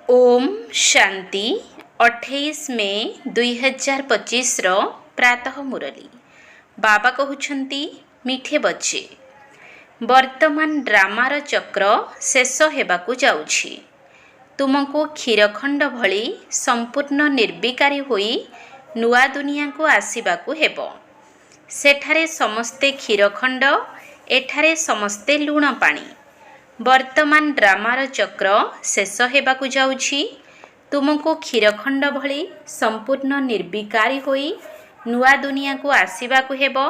ओम शांति 28 मे 2025 प्रातः मुरली बाबा कहउछंती मिठे बच्चे वर्तमान ड्रामार चक्र शेष हेबाकु जाउछि। तुमको क्षीरखंड भली संपूर्ण निर्विकारी होई नुआ दुनिया को आसीबाकु हेबो। सेठारे समस्ते क्षीरखंड, एठारे समस्ते लुण पानी। वर्तमान ड्रामार चक्र शेष हेबाकु जाउछि। तुमको क्षीरखंड भली संपूर्ण निर्विकारी होई नुआ दुनिया को आसीबाकु हेबो।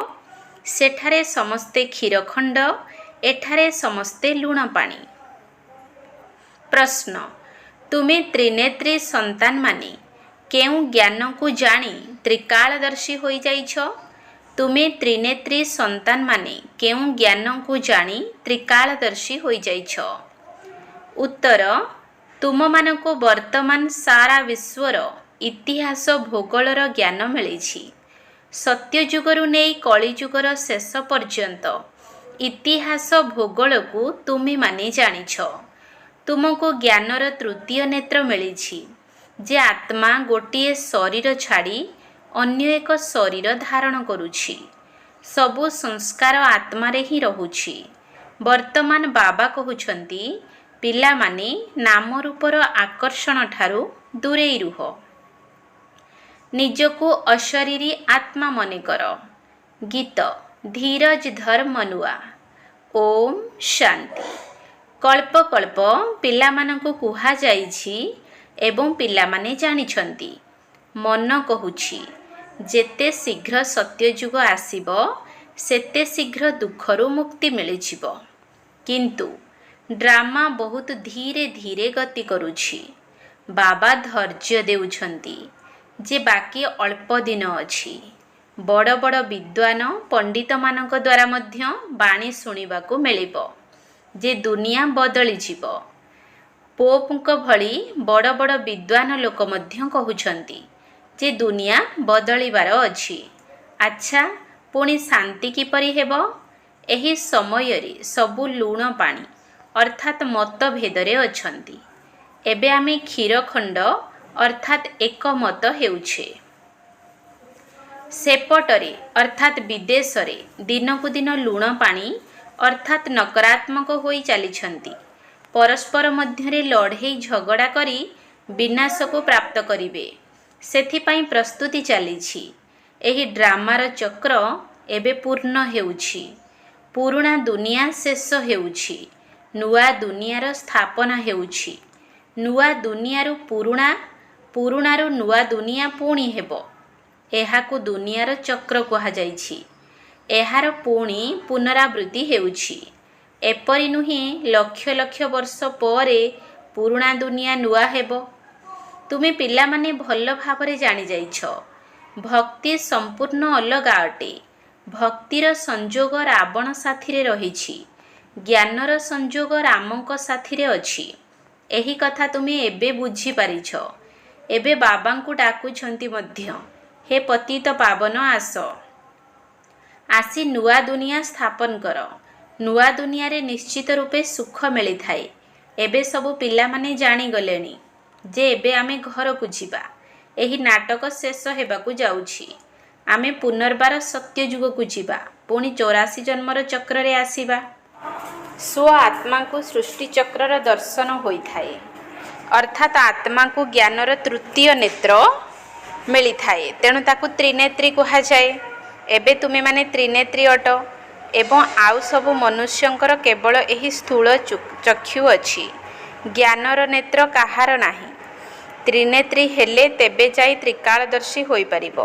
सेठारे समस्ते क्षीरखंड, एठारे समस्ते लुण पानी। प्रश्न, तुमे त्रिनेत्री संतान माने केउ ज्ञान को जानी त्रिकालदर्शी होई जाइछ? तुमे त्रिनेत्री संतान माने केउ ज्ञान को जानी त्रिकालदर्शी होई जाइछ? उत्तर, तुम मानको वर्तमान सारा विश्वर इतिहास भूगोलर ज्ञान मिलिछि। सत्ययुगरु नेई कलियुगर शेष पर्यंत इतिहास भूगोल को तुमे माने जानिछ। तुमको ज्ञानर तृतीय नेत्र मिलिछि जे आत्मा गोटिए शरीर छाड़ी अन्य एक शरीर धारण करुछि। सबु संस्कार आत्मारे ही रहुछि। वर्तमान बाबा कहउछंती पिला माने नाम रूपर आकर्षण ठारू दूरेई रुह। निजको अशरीरी आत्मा मने कर। गीत धीरज धर मनुआ। ओम शांति। कल्प कल्प पिला माननको कुहा जाइछि एवं पिला माने जानिछंती। मन कहूछि जेते शीघ्र सत्ययुग आसीबो सेते शीघ्र दुखरु मुक्ति मिलिजिब। किंतु ड्रामा बहुत धीरे धीरे गति करुछि। बाबा धैर्य देउछंती जे बाकी अल्प दिन अछि। बड़ बड़ विद्वान पंडित मानक द्वारा मध्य बाणी सुनिबाकु मिलिबो जे दुनिया बदली जीव। पोपक भली बड़ बड़ विद्वान लोक मध्य कहउछंती जे दुनिया बदलिबार अछि। अच्छा, पुणी शांति किपरि हेबो? एही समयरे सबु लुण पानी अर्थात मतभेदरे अछंती। एबे आमे क्षीरखंड अर्थात एक मत हेउछे। सेपटरे अर्थात विदेशरे दिनकु दिन लुण पानी अर्थात नकारात्मक होई चलीछंती। परस्पर मध्यरे लड़ाई झगड़ा करी विनाश को प्राप्त करिवे, सेथिपाई प्रस्तुति चलीछि। एही ड्रामार चक्र एबे पूर्ण हेउछि। पुरुणा दुनिया शेष हेउछि। नुआ दुनियार स्थापना हेउछि। नुआ दुनियारु पुरुणा, पुरुणारु नुआ दुनिया पुणी हेबो। एहाकु दुनियार चक्र कहा जाइछि। एहार पुणी पुनरावृत्ति हेउछि। एपरि नुहे लक्ष लक्ष वर्ष परे पुरुणा दुनिया नुआ हेबो। तुमे पिला माने भल भावरे जानि जाइछ भक्ति संपूर्ण अलगा अटे। भक्तिर संजोग रावण साथिरे रहिछि। ज्ञानर संजोग रामक साथिरे अछि। एही कथा तुमे एबे बुझी पारिछ। एबे बाबांकु डाकुछंती मध्य, हे पतित पावन आस, आसी नुआ दुनिया स्थापन कर। नुआ दुनिया रे निश्चित रूपे सुख मिली थाए। एबे सबु पिला माने जानी गलेनी जे एबे आमे घर को जीवा। एही नाटक शेष हेबाकु जाउछि। आमे पुनर्बार सत्य युग को जीवा, पुणी 84 जन्मर चक्र रे आसीबा। स्व आत्मा को सृष्टि चक्रर दर्शन होई थाए। अर्थात आत्मा को ज्ञानर तृतीय नेत्र मिली थाए। तेणु ताकु त्रिनेत्री कहा जाए। एबे तुमे माने त्रिनेत्री अट एवं आउ सबु मनुष्यंकर केवल एही स्थूल चक्षु अछि। ज्ञानर नेत्र काहार नाही। त्रिनेत्री हेले तेबे जाई त्रिकालदर्शी होई परिबो।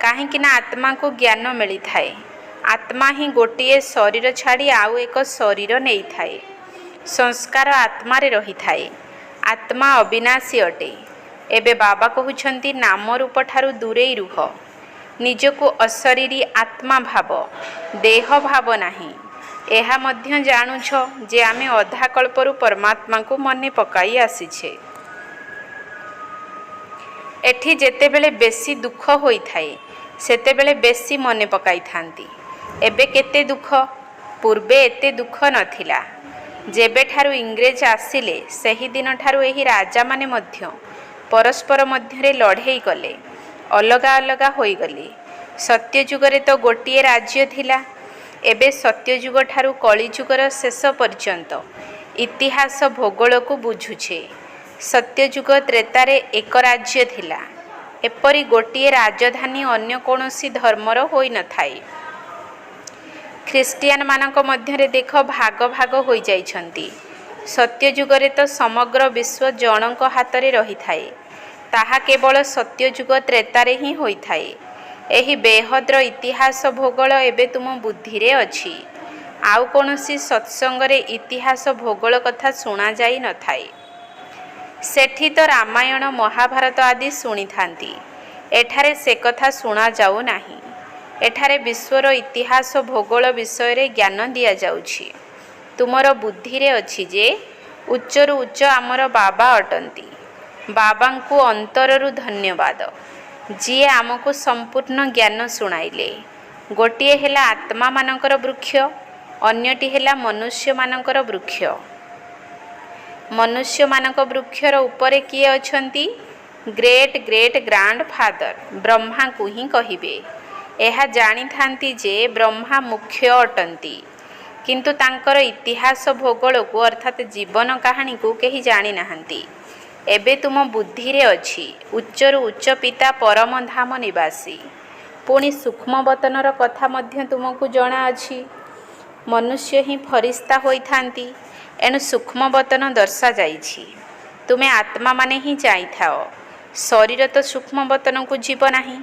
काहेकि ना आत्मा को ज्ञान मिली थाए। आत्मा ही गोटिए शरीर छाड़ी आउ एक शरीर नेई थाए। संस्कार आत्मा रे रही थाए। आत्मा अविनाशी अटे। एबे बाबा कहउछंती नाम रूप ठारू दूरेई रुह। निजको अशरीरी आत्मा भाव, देह भाव नाही। एहा मध्य जानुछ जे आमे अधा कल्परु परमात्मा को मने पकाई आसीछे। एठी जेतेबेले बेसी दुख होई थाए सेतेबेले बेसी मने पकाई थांती। एबे केते दुख, पूर्वे एते दुख नथिला। ଯେବେଠାରୁ ଇଂରେଜ ଆସିଲେ ସେହି ଦିନଠାରୁ ଏହି ରାଜାମାନେ ମଧ୍ୟ ପରସ୍ପର ମଧ୍ୟରେ ଲଢ଼େଇ କଲେ, ଅଲଗା ଅଲଗା ହୋଇଗଲେ। ସତ୍ୟଯୁଗରେ ତ ଗୋଟିଏ ରାଜ୍ୟ ଥିଲା। ଏବେ ସତ୍ୟଯୁଗ ଠାରୁ କଳିଯୁଗର ଶେଷ ପର୍ଯ୍ୟନ୍ତ ଇତିହାସ ଭୂଗୋଳକୁ ବୁଝୁଛେ। ସତ୍ୟଯୁଗ ତ୍ରେତାରେ ଏକ ରାଜ୍ୟ ଥିଲା। ଏପରି ଗୋଟିଏ ରାଜଧାନୀ ଅନ୍ୟ କୌଣସି ଧର୍ମର ହୋଇନଥାଏ। ଖ୍ରୀଷ୍ଟିଆନମାନଙ୍କ ମଧ୍ୟରେ ଦେଖ ଭାଗ ଭାଗ ହୋଇଯାଇଛନ୍ତି। ସତ୍ୟଯୁଗରେ ତ ସମଗ୍ର ବିଶ୍ୱ ଜଣଙ୍କ ହାତରେ ରହିଥାଏ। ତାହା କେବଳ ସତ୍ୟଯୁଗ ତ୍ରେତାରେ ହିଁ ହୋଇଥାଏ। ଏହି ବେହଦ୍ର ଇତିହାସ ଭୂଗୋଳ ଏବେ ତୁମ ବୁଦ୍ଧିରେ ଅଛି। ଆଉ କୌଣସି ସତ୍ସଙ୍ଗରେ ଇତିହାସ ଭୂଗୋଳ କଥା ଶୁଣାଯାଇ ନଥାଏ। ସେଠି ତ ରାମାୟଣ ମହାଭାରତ ଆଦି ଶୁଣିଥାନ୍ତି। ଏଠାରେ ସେ କଥା ଶୁଣାଯାଉ ନାହିଁ। ଏଠାରେ ବିଶ୍ୱର ଇତିହାସ ଭୂଗୋଳ ବିଷୟରେ ଜ୍ଞାନ ଦିଆଯାଉଛି। ତୁମର ବୁଦ୍ଧିରେ ଅଛି ଯେ ଉଚ୍ଚରୁ ଉଚ୍ଚ ଆମର ବାବା ଅଟନ୍ତି। ବାବାଙ୍କୁ ଅନ୍ତରରୁ ଧନ୍ୟବାଦ, ଯିଏ ଆମକୁ ସମ୍ପୂର୍ଣ୍ଣ ଜ୍ଞାନ ଶୁଣାଇଲେ। ଗୋଟିଏ ହେଲା ଆତ୍ମାମାନଙ୍କର ବୃକ୍ଷ, ଅନ୍ୟଟି ହେଲା ମନୁଷ୍ୟମାନଙ୍କର ବୃକ୍ଷ। ମନୁଷ୍ୟମାନଙ୍କ ବୃକ୍ଷର ଉପରେ କିଏ ଅଛନ୍ତି? ଗ୍ରେଟ୍ ଗ୍ରେଟ୍ ଗ୍ରାଣ୍ଡ ଫାଦର ବ୍ରହ୍ମାଙ୍କୁ ହିଁ କହିବେ। ଏହା ଜାଣିଥାନ୍ତି ଯେ ବ୍ରହ୍ମା ମୁଖ୍ୟ ଅଟନ୍ତି, କିନ୍ତୁ ତାଙ୍କର ଇତିହାସ ଭୂଗୋଳକୁ ଅର୍ଥାତ୍ ଜୀବନ କାହାଣୀକୁ କେହି ଜାଣିନାହାନ୍ତି। ଏବେ ତୁମ ବୁଦ୍ଧିରେ ଅଛି ଉଚ୍ଚରୁ ଉଚ୍ଚ ପିତା ପରମଧାମ ନିବାସୀ। ପୁଣି ସୂକ୍ଷ୍ମବତନର କଥା ମଧ୍ୟ ତୁମକୁ ଜଣାଅଛି। ମନୁଷ୍ୟ ହିଁ ଫରିସ୍ତା ହୋଇଥାନ୍ତି, ଏଣୁ ସୂକ୍ଷ୍ମବତନ ଦର୍ଶାଯାଇଛି। ତୁମେ ଆତ୍ମାମାନେ ହିଁ ଯାଇଥାଅ। ଶରୀର ତ ସୂକ୍ଷ୍ମବତନକୁ ଯିବ ନାହିଁ।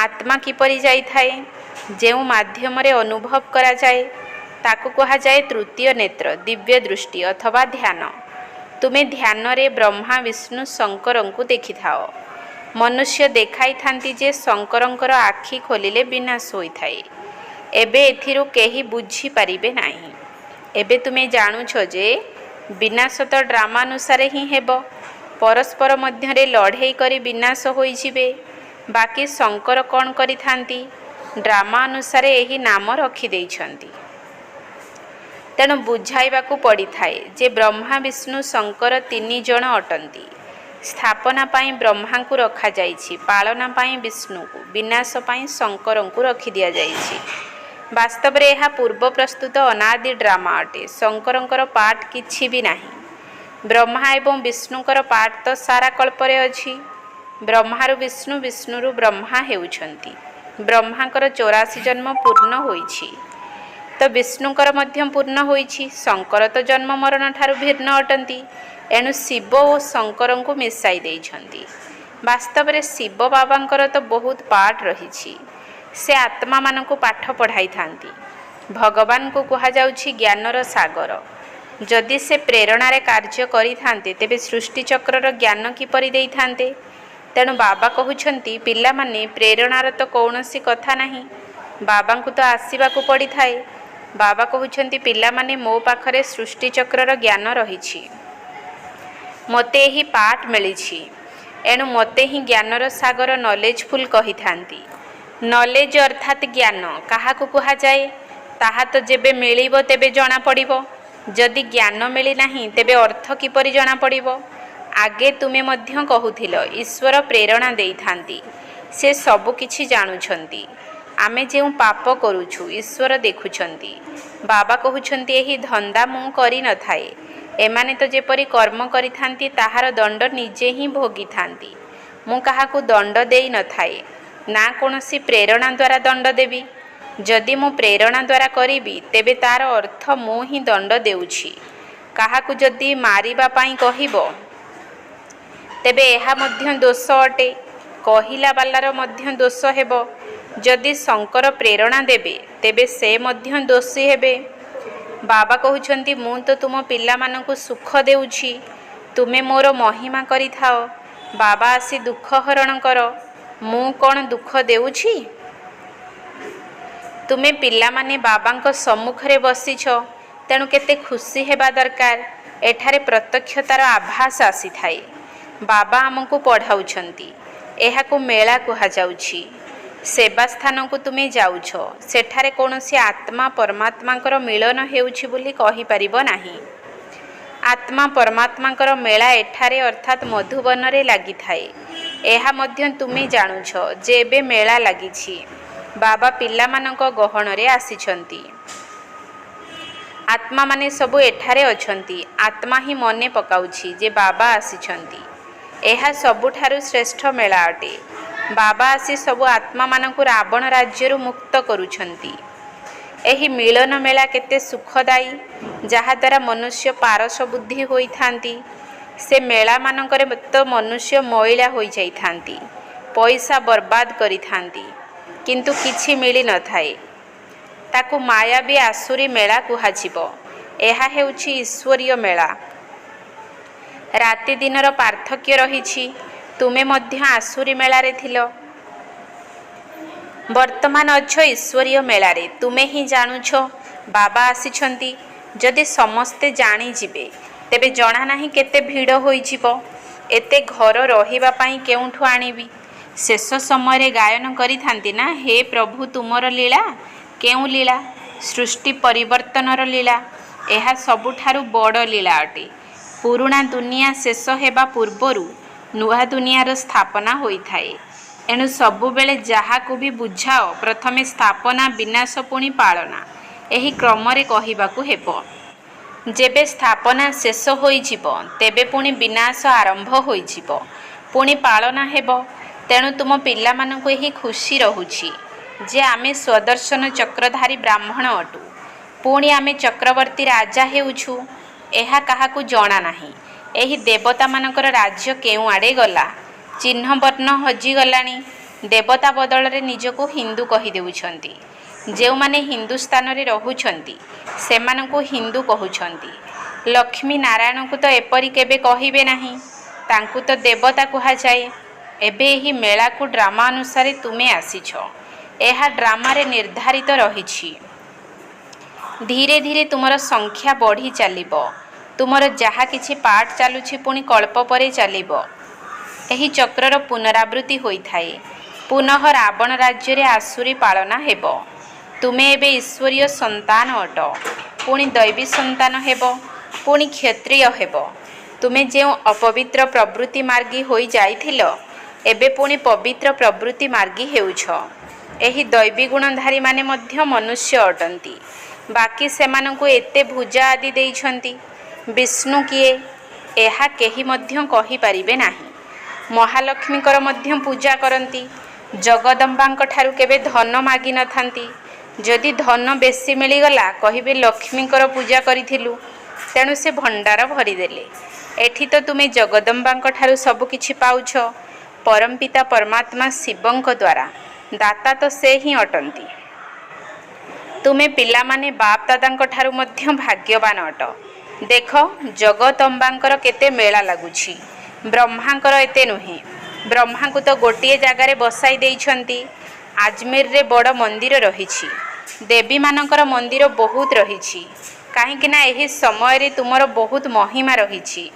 ଆତ୍ମା କିପରି ଯାଇଥାଏ? ଯେଉଁ ମାଧ୍ୟମରେ ଅନୁଭବ କରାଯାଏ ତାକୁ କୁହାଯାଏ ତୃତୀୟ ନେତ୍ର, ଦିବ୍ୟ ଦୃଷ୍ଟି ଅଥବା ଧ୍ୟାନ। ତୁମେ ଧ୍ୟାନରେ ବ୍ରହ୍ମା ବିଷ୍ଣୁ ଶଙ୍କରଙ୍କୁ ଦେଖିଥାଅ। ମନୁଷ୍ୟ ଦେଖାଇଥାନ୍ତି ଯେ ଶଙ୍କରଙ୍କର ଆଖି ଖୋଲିଲେ ବିନାଶ ହୋଇଥାଏ। ଏବେ ଏଥିରୁ କେହି ବୁଝିପାରିବେ ନାହିଁ। ଏବେ ତୁମେ ଜାଣୁଛ ଯେ ବିନାଶ ତ ଡ୍ରାମାନୁସାରେ ହିଁ ହେବ। ପରସ୍ପର ମଧ୍ୟରେ ଲଢ଼େଇ କରି ବିନାଶ ହୋଇଯିବେ। ବାକି ଶଙ୍କର କ'ଣ କରିଥାନ୍ତି? ଡ୍ରାମା ଅନୁସାରେ ଏହି ନାମ ରଖିଦେଇଛନ୍ତି। ତେଣୁ ବୁଝାଇବାକୁ ପଡ଼ିଥାଏ ଯେ ବ୍ରହ୍ମା ବିଷ୍ଣୁ ଶଙ୍କର ତିନି ଜଣ ଅଟନ୍ତି। ସ୍ଥାପନା ପାଇଁ ବ୍ରହ୍ମାଙ୍କୁ ରଖାଯାଇଛି, ପାଳନା ପାଇଁ ବିଷ୍ଣୁଙ୍କୁ, ବିନାଶ ପାଇଁ ଶଙ୍କରଙ୍କୁ ରଖିଦିଆଯାଇଛି। ବାସ୍ତବରେ ଏହା ପୂର୍ବ ପ୍ରସ୍ତୁତ ଅନାଦି ଡ୍ରାମା ଅଟେ। ଶଙ୍କରଙ୍କର ପାର୍ଟ କିଛି ବି ନାହିଁ। ବ୍ରହ୍ମା ଏବଂ ବିଷ୍ଣୁଙ୍କର ପାର୍ଟ ତ ସାରା କଳ୍ପରେ ଅଛି। ବ୍ରହ୍ମାରୁ ବିଷ୍ଣୁ, ବିଷ୍ଣୁରୁ ବ୍ରହ୍ମା ହେଉଛନ୍ତି। ବ୍ରହ୍ମାଙ୍କର 84 ଜନ୍ମ ପୂର୍ଣ୍ଣ ହୋଇଛି, ତ ବିଷ୍ଣୁଙ୍କର ମଧ୍ୟ ପୂର୍ଣ୍ଣ ହୋଇଛି। ଶଙ୍କର ତ ଜନ୍ମ ମରଣ ଠାରୁ ଭିନ୍ନ ଅଟନ୍ତି, ଏଣୁ ଶିବ ଓ ଶଙ୍କରଙ୍କୁ ମିଶାଇ ଦେଇଛନ୍ତି। ବାସ୍ତବରେ ଶିବ ବାବାଙ୍କର ତ ବହୁତ ପାର୍ଟ ରହିଛି। ସେ ଆତ୍ମାମାନଙ୍କୁ ପାଠ ପଢ଼ାଇଥାନ୍ତି। ଭଗବାନଙ୍କୁ କୁହାଯାଉଛି ଜ୍ଞାନର ସାଗର। ଯଦି ସେ ପ୍ରେରଣାରେ କାର୍ଯ୍ୟ କରିଥାନ୍ତେ ତେବେ ସୃଷ୍ଟିଚକ୍ରର ଜ୍ଞାନ କିପରି ଦେଇଥାନ୍ତେ? ତେଣୁ ବାବା କହୁଛନ୍ତି ପିଲାମାନେ, ପ୍ରେରଣାର ତ କୌଣସି କଥା ନାହିଁ। ବାବାଙ୍କୁ ତ ଆସିବାକୁ ପଡ଼ିଥାଏ। ବାବା କହୁଛନ୍ତି ପିଲାମାନେ, ମୋ ପାଖରେ ସୃଷ୍ଟିଚକ୍ରର ଜ୍ଞାନ ରହିଛି। ମୋତେ ଏହି ପାଠ ମିଳିଛି, ଏଣୁ ମୋତେ ହିଁ ଜ୍ଞାନର ସାଗର ନଲେଜଫୁଲ କହିଥାନ୍ତି। ନଲେଜ ଅର୍ଥାତ୍ ଜ୍ଞାନ କାହାକୁ କୁହାଯାଏ? ତାହା ତ ଯେବେ ମିଳିବ ତେବେ ଜଣାପଡ଼ିବ। ଯଦି ଜ୍ଞାନ ମିଳିନାହିଁ ତେବେ ଅର୍ଥ କିପରି ଜଣାପଡ଼ିବ? ଆଗେ ତୁମେ ମଧ୍ୟ କହୁଥିଲ ଈଶ୍ୱର ପ୍ରେରଣା ଦେଇଥାନ୍ତି। ସେ ସବୁ କିଛି ଜାଣୁଛନ୍ତି। ଆମେ ଯେଉଁ ପାପ କରୁଛୁ ଈଶ୍ୱର ଦେଖୁଛନ୍ତି। ବାବା କହୁଛନ୍ତି ଏହି ଧନ୍ଦା ମୁଁ କରିନଥାଏ। ଏମାନେ ତ ଯେପରି କର୍ମ କରିଥାନ୍ତି ତାହାର ଦଣ୍ଡ ନିଜେ ହିଁ ଭୋଗିଥାନ୍ତି। ମୁଁ କାହାକୁ ଦଣ୍ଡ ଦେଇନଥାଏ, ନା କୌଣସି ପ୍ରେରଣା ଦ୍ୱାରା ଦଣ୍ଡ ଦେବି। ଯଦି ମୁଁ ପ୍ରେରଣା ଦ୍ୱାରା କରିବି ତେବେ ତାର ଅର୍ଥ ମୁଁ ହିଁ ଦଣ୍ଡ ଦେଉଛି। କାହାକୁ ଯଦି ମାରିବା ପାଇଁ କହିବ ତେବେ ଏହା ମଧ୍ୟ ଦୋଷ ଅଟେ। କହିଲା ବାଲାର ମଧ୍ୟ ଦୋଷ ହେବ। ଯଦି ଶଙ୍କର ପ୍ରେରଣା ଦେବେ ତେବେ ସେ ମଧ୍ୟ ଦୋଷୀ ହେବେ। ବାବା କହୁଛନ୍ତି ମୁଁ ତ ତୁମ ପିଲାମାନଙ୍କୁ ସୁଖ ଦେଉଛି, ତୁମେ ମୋର ମହିମା କରିଥାଅ। ବାବା ଆସି ଦୁଃଖ ହରଣ କର। ମୁଁ କ'ଣ ଦୁଃଖ ଦେଉଛି? ତୁମେ ପିଲାମାନେ ବାବାଙ୍କ ସମ୍ମୁଖରେ ବସିଛ, ତେଣୁ କେତେ ଖୁସି ହେବା ଦରକାର। ଏଠାରେ ପ୍ରତ୍ୟକ୍ଷତାର ଆଭାସ ଆସିଥାଏ। ବାବା ଆମକୁ ପଢ଼ାଉଛନ୍ତି। ଏହାକୁ ମେଳା କୁହାଯାଉଛି। ସେବା ସ୍ଥାନକୁ ତୁମେ ଯାଉଛ, ସେଠାରେ କୌଣସି ଆତ୍ମା ପରମାତ୍ମାଙ୍କର ମିଳନ ହେଉଛି ବୋଲି କହିପାରିବ ନାହିଁ। आत्मा परमात्मांकर मेला एठारे अर्थात मधुबन रे लगी थाए। एहा मध्य तुमे जानुछ जे एबे मेला लगी बाबा पिला मानक गहन रे आसीछंती। आत्मा माने सबु एठारे अछंती। आत्मा ही मने पकाउछि जे बाबा आसीछंती। एहा सबुठारु श्रेष्ठ मेला अटे। बाबा आसी सबु आत्मा मानकु रावण राज्यरु मुक्त करुछंती। एही मिलन मेला केते सुखदायी जहा द्वारा मनुष्य पारस बुद्धि होई थांती। से मेला मानकरे तो मनुष्य मैला होई जाई थांती, पैसा बर्बाद करी थांती, किंतु किछि मिली न थाए। ताकु मायावी आसुरी मेला कुहाजिबो। एहा हेउछि ईश्वरीय मेला। राति दिनर पार्थक्य रहिछि। तुमे मध्य आसुरी मेला रे थिलो, वर्तमान अच्छ ईश्वरीय मेला रे। तुमे ही जानुछ बाबा आसीछंती। जदि समस्ते जानी जिबे तेबे जणा नाही केते भीड़ होई जिवो। एते घर रहिबा पई केउठु आनिबी। शेष समय रे गायन करी थांती ना, हे प्रभु तुमर लीला केउ लीला, सृष्टि परिवर्तनर लीला। एहा सबुठारु बड़ लीला अटे। पुराणा दुनिया शेष हेबा पूर्वरु नुआ दुनियार स्थापना होई थाए। एणु सबुबेले जहाकु भी बुझाओ प्रथमे स्थापना विनाश पुणी पालना, एही क्रम रे कहिबाकु हेबो। जेबे स्थापना शेष होई जिवो तेबे पुणी विनाश आरंभ होई जिवो, पुणी पालना हेबो। तेणु तुम पिला मानकु एही खुशी रहुछि जे आमे स्वदर्शन चक्रधारी ब्राह्मण अटु, पुणी आमे चक्रवर्ती राजा हेउछु। एहा काहाकु जणा नाही। एही देवता मानकर राज्य केउ आडे गला, चिन्ह वर्ण हजि गलानी। देवता बदल रे निजको हिंदू कहि देउछंती। जेउ माने हिंदुस्तान रे रहुछंती सेमानकु हिंदू कहुछंती। लक्ष्मी नारायण को तो एपरी केबे कहिबे नाही, तांकु तो देवता कुहा जाए। एबे एही मेला को ड्रामा अनुसार तुमे आसीछ। एहा ड्रामा रे निर्धारित रहिछि। धीरे धीरे तुमर संख्या बढ़ी चलिबो। तुमर जहा किछि पाठ चालुछि पुणी कल्प परे चलिबो। एही चक्रर पुनरावृत्ति होई थाए। पुनः रावण राज्य रे आसुरी पालना हेबो। तुमे एबे ईश्वरीय संतान अट, पुणी दैवी संतान हेबो, पुणी क्षत्रिय हेबो। तुमे जेउ अपवित्र प्रवृत्ति मार्गी होई जाइथिलो एबे पुणी पवित्र प्रवृत्ति मार्गी हेउछ। एही दैवी गुणधारी माने मध्य मनुष्य अटंती। बाकी सेमानंकु एते भुजा आदि देइछंती। विष्णु किए एहा केही मध्य कहि परिबे नाही। महालक्ष्मीकर मध्य पूजा करती। जगदम्बांक ठारू केबे धन मागी न थांती। जदि धन बेसी मिलीगला कहिबे लक्ष्मीकर पूजा करिथिलु, तेणु से भंडार भरीदेले। एठी तो तुमे जगदम्बांक ठारू सब किछि पाउछ। परमपिता परमात्मा शिवंक द्वारा दाता तो से ही अटंती। तुमे पिला माने बाप दादांक ठारू मध्य भाग्यवान अट। देख जगदम्बांकर केते मेला लागुछि, ब्रह्मांकर एते नुहे। ब्रह्मा को तो गोटे जगार बसाई देइछंती। आजमेर रे बड़ मंदिर रहिछि। देवी मानकर मंदिर बहुत रहिछि, काहेकि ना एही समय रे तुमर बहुत महिमा रहिछि।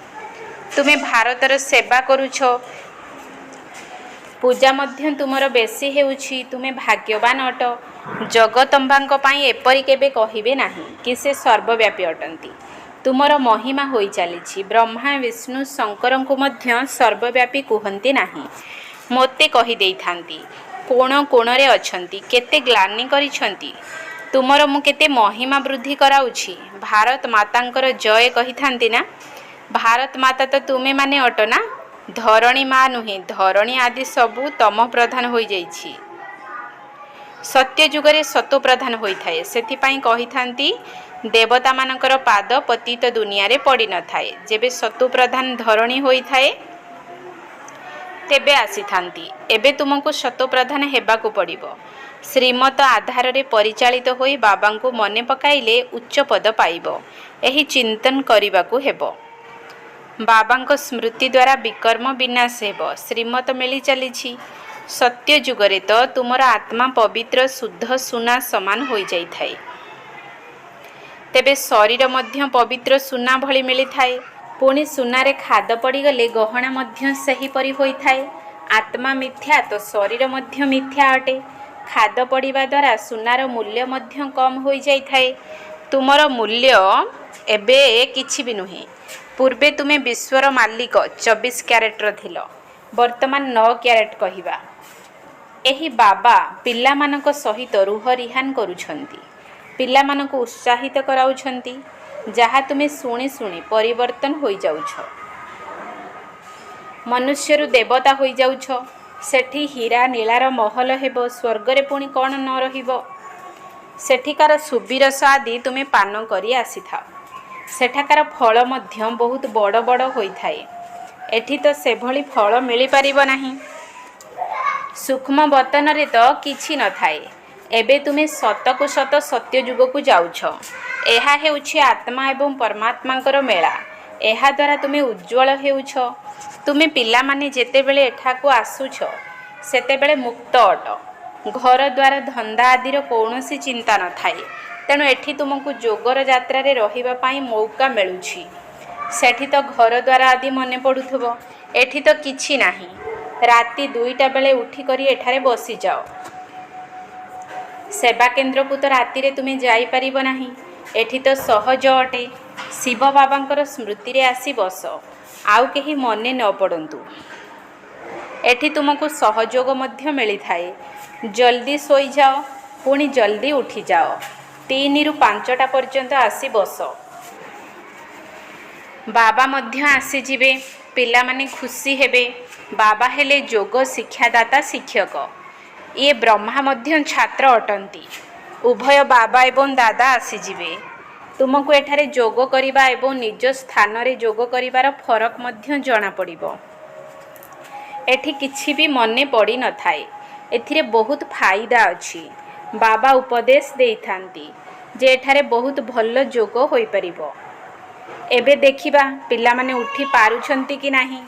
तुमे भारतर सेवा करूछ, पूजा मध्य तुमर बेसी हेउछि। तुमे भाग्यवान अट। जगदम्बांक पई एपरि केबे कहिबे नाही कि से सर्वव्यापी अटंती। तुमर महिमा होई चलीछि। ब्रह्मा विष्णु शंकर को मध्य सर्वव्यापी कुहंती नाही। मोते कहि देई थांती कोण कोण रे अछंती, केते ग्लानि करिछंती। तुमर मु केते महिमा वृद्धि कराउछि। भारत मातांकर जय कहि थांती ना। भारत माता तो तुमे माने अट ना। धरणी मा नुहे, धरणी आदि सबु तम प्रधान होई जाइछि। सत्य जुगरे सतो प्रधान होई थाए। सेथि पई कहि थांती देवता मानकर पाद पतित दुनिया रे पड़ी न थाए। जेबे सतु प्रधान धरणी होई थाए तेबे आसी थांती। एबे तुमको सतो प्रधान हेबाकु पड़िबो। श्रीमत आधार रे परिचालित होई बाबांको मने पकाइले उच्च पद पाइबो। एही चिंतन करिबाकु हेबो। बाबांको स्मृति द्वारा विकर्म विनाश हेबो। श्रीमत मिली चलीछि। सत्य जुगरे तो तुमर आत्मा पवित्र शुद्ध सुना समान होई जाई थाए। तेबे शरीर मध्य पवित्र सुना भली मिली थाए। पुणी सुनारे खाद पड़ीगले गहना मध्य सही परी होई थाए। आत्मा मिथ्या तो शरीर मध्य मिथ्या अटे। खाद पड़िबा द्वारा सुनार मूल्य मध्य कम होई जाई थाए। तुमर मूल्य एबे किछि भी नुहे। पूर्वे तुमे विश्वर मालिक 24 क्यारेट्र थिल, वर्तमान 9 क्यारेट कहिबा। एही बाबा पिलामानक सहित रुह रिहान करुछंती, पिलामानक उत्साहित कराउछंती, जहा तुमे शुणी शुणी परिवर्तन होई जाउछ। मनुष्यरु देवता होई जाउछ। सेठी हीरा नीलार महल हेबो, स्वर्गरे पुणी कौन न रहिबो। सेठिकार सुबिरस आदि तुमे पान करी आसीथाओ। सेठाकार फल मध्य बहुत बड़ बड़ होई थाए। एठी तो सेभली फल मिली पारिबो नाही। सूक्ष्म बतन रे तो किछि न थाए। एबे तुमे सतकु सत सत्य जुगकु जाउछ। एहा हेउछि आत्मा एवं परमात्मांकर मेला। एहा द्वारा तुमे उज्ज्वल हेउछ। तुमे पिला माने जेतेबेले एठाकु आसुछ सेतेबेले मुक्त अट। घर द्वार धंदा आदिर कौनसी चिंता न थाए। तेणु एठी तुमको जोगर यात्रा रे रहिबा पाई मौका मिलुछि। सेठी तो घर द्वार आदि मने पडुथबो, एठी तो किछि नाही। राति 2टा बेले उठी करी एठारे बसी जाओ। सेवा केन्द्र को तो राति रे तुमे जाई परिबो नाही। एठी तो सहज अटे। शिव बाबांकर स्मृति रे आसी बस, आउ केही मने न पड़ंतु। एठी तुमको सहयोग मध्य मिली थाए। जल्दी सोई जाओ, पुणी जल्दी उठी जाओ। 3 रु 5टा पर्यंत आसी बस। बाबा मध्य आसी जिबे, पिला माने खुशी हेबे। बाबा हेले जोग शिक्षादाता शिक्षक। ये ब्रह्मा मध्य छात्र अटंती। उभय बाबा एवं दादा आसी जिबे। तुमको एठारे जोग करिबा एवं निज स्थान रे जोग करिबार फरक मध्य जणा पड़िबो। एठी किछि भी मने पड़ी न थाए। एथिरे बहुत फायदा अछि। बाबा उपदेश देइथांती जे एठारे बहुत भल जोग होई परिबो। एबे देखिबा पिला माने उठी पारुछंती कि नाही।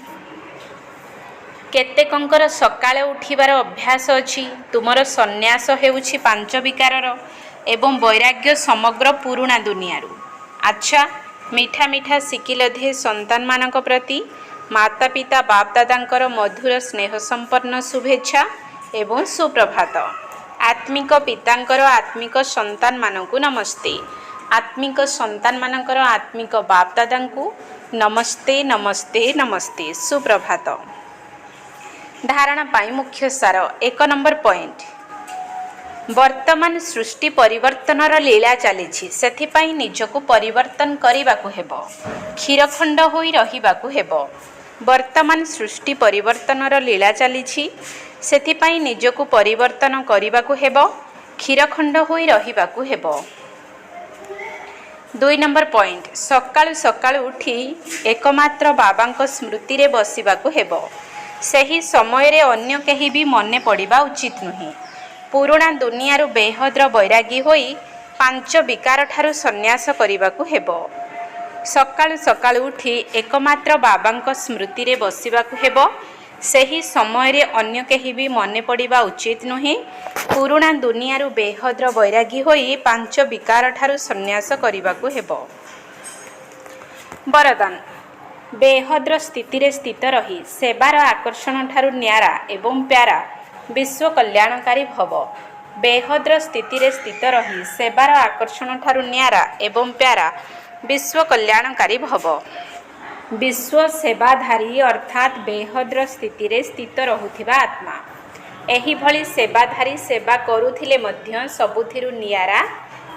केतेकंकर सकाळे उठिबार अभ्यास अछि। तुमर सन्यास हेउछि 5 विकारर एवं वैराग्य समग्र पुराणा दुनियारू। अच्छा, मीठा मीठा सिकिलधे संतान मानक प्रति माता पिता बाप दादांकर मधुर स्नेह संपन्न शुभेच्छा एवं सुप्रभात। आत्मिक पितांकर आत्मिक संतान मानकु नमस्ते। आत्मिक संतान मानकर आत्मिक बाप दादांकु नमस्ते नमस्ते नमस्ते, सुप्रभात। धारणा पाई मुख्य सार 1 नंबर पॉइंट। वर्तमान सृष्टि परिवर्तनर लीला चली। सेथिपाई निजको परिवर्तन करिबाकु हेबो। क्षीरखंड होई रहिबाकु हेबो। वर्तमान सृष्टि परिवर्तनर लीला चली। सेथिपाई निजको परिवर्तन करिबाकु हेबो। क्षीरखंड होई रहिबाकु हेबो। 2 नंबर पॉइंट। सकाळु सकाळु उठी एकमात्र बाबांको स्मृति रे बसिबाकु हेबो। सही समय रे अन्य केही भी मने पड़िबा उचित नुहे। पुराणा दुनियारू बेहद्र बैरागी होई 5 विकार ठारू सन्यास करिबाकु हेबो। सकाळु सकाळु उठी एकमात्र बाबांको स्मृति रे बसिबाकु हेबो। सही समय रे अन्य केही भी मने पड़िबा उचित नुहे। पुराणा दुनियारू बेहद्र बैरागी होई 5 विकार ठारू सन्यास करिबाकु हेबो। वरदान। बेहद्र स्थिति रे स्थित रही सेवार आकर्षण ठारू न्यारा एवं प्यारा विश्व कल्याणकारी भव। बेहद्र स्थिति रे स्थित रही सेवार आकर्षण ठारू न्यारा एवं प्यारा विश्व कल्याणकारी भव। विश्व सेवाधारी अर्थात बेहद्र स्थिति रे स्थित रहुथिबा आत्मा। एही भली सेवाधारी सेवा करुथिले मध्य सबुथिरु नियारा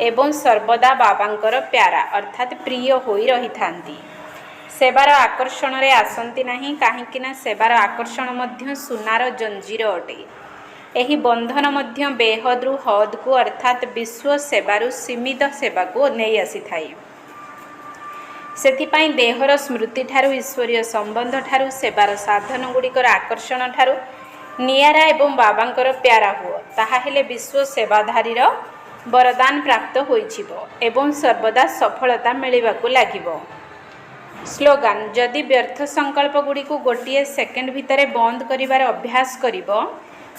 एवं सर्वदा बाबांकर प्यारा अर्थात प्रिय होई रहिथांती। सेवार आकर्षण रे आसंती नाही, काहींकिना सेवार आकर्षण मध्य सुनार जंजीर अटे। एही बंधन मध्य बेहद्रु हद को अर्थात विश्व सेवारु सीमित सेवा को नहीं आसी थाई। सेथिपाई देहर स्मृति ठारू ईश्वरीय संबंध ठारू सेवार साधन गुड़िकर आकर्षण ठारू नियारा एवं बाबांकर प्यारा हुओ। ताहा हेले विश्व सेवाधारीर वरदान प्राप्त होइछिबो एवं सर्वदा सफलता मिलिबाकु लागिबो। स्लोगान। जदि व्यर्थ संकल्प गुड़ी को गोटे सेकेंड भितर बंद करिवार अभ्यास करिबो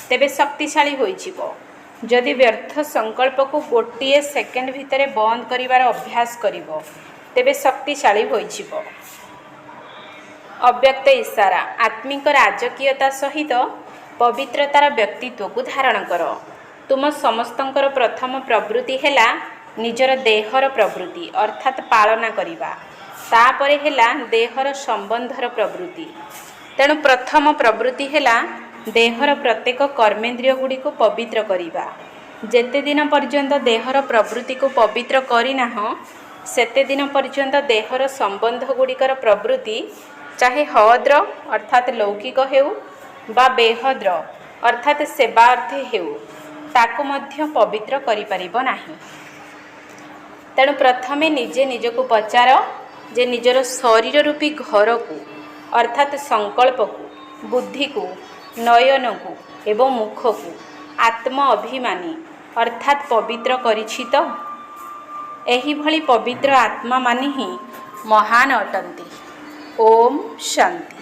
तेबे शक्तिशाली होइछिबो। जदि व्यर्थ संकल्प को गोटे सेकेंड भितर बंद करिवार अभ्यास करिबो तेबे शक्तिशाली होइछिबो। अव्यक्त इशारा। आत्मिक राजकीयता सहित पवित्रतार व्यक्तित्व को धारण कर। तुम समस्तंकर प्रथम प्रवृत्ति हैला निजर देहर प्रवृत्ति अर्थात पालना करिबा। तापरे हेला देहर संबंधर प्रवृत्ति। तेणु प्रथम प्रवृत्ति हेला देहर प्रत्येक कर्मेन्द्रिय गुड़ी को पवित्र करिबा। जेते दिन पर्यंत देहर प्रवृत्ति को पवित्र करिना सेते दिन पर्यंत देहर संबंध गुड़िकर प्रवृत्ति चाहे हद्र अर्थात लौकिक हेउ बा बेहद्र अर्थात सेवार्थे हेउ ताको मध्य पवित्र करि परिबो नाही। तेणु प्रथमे निजे निजको पचार जे निजर शरीर रूपी घर को अर्थात संकल्प को बुद्धि को नयन को एवं मुख को आत्म अभिमानी अर्थात पवित्र करिछि तो। एही भली पवित्र आत्मा माने ही महान अटंती। ओम शांति।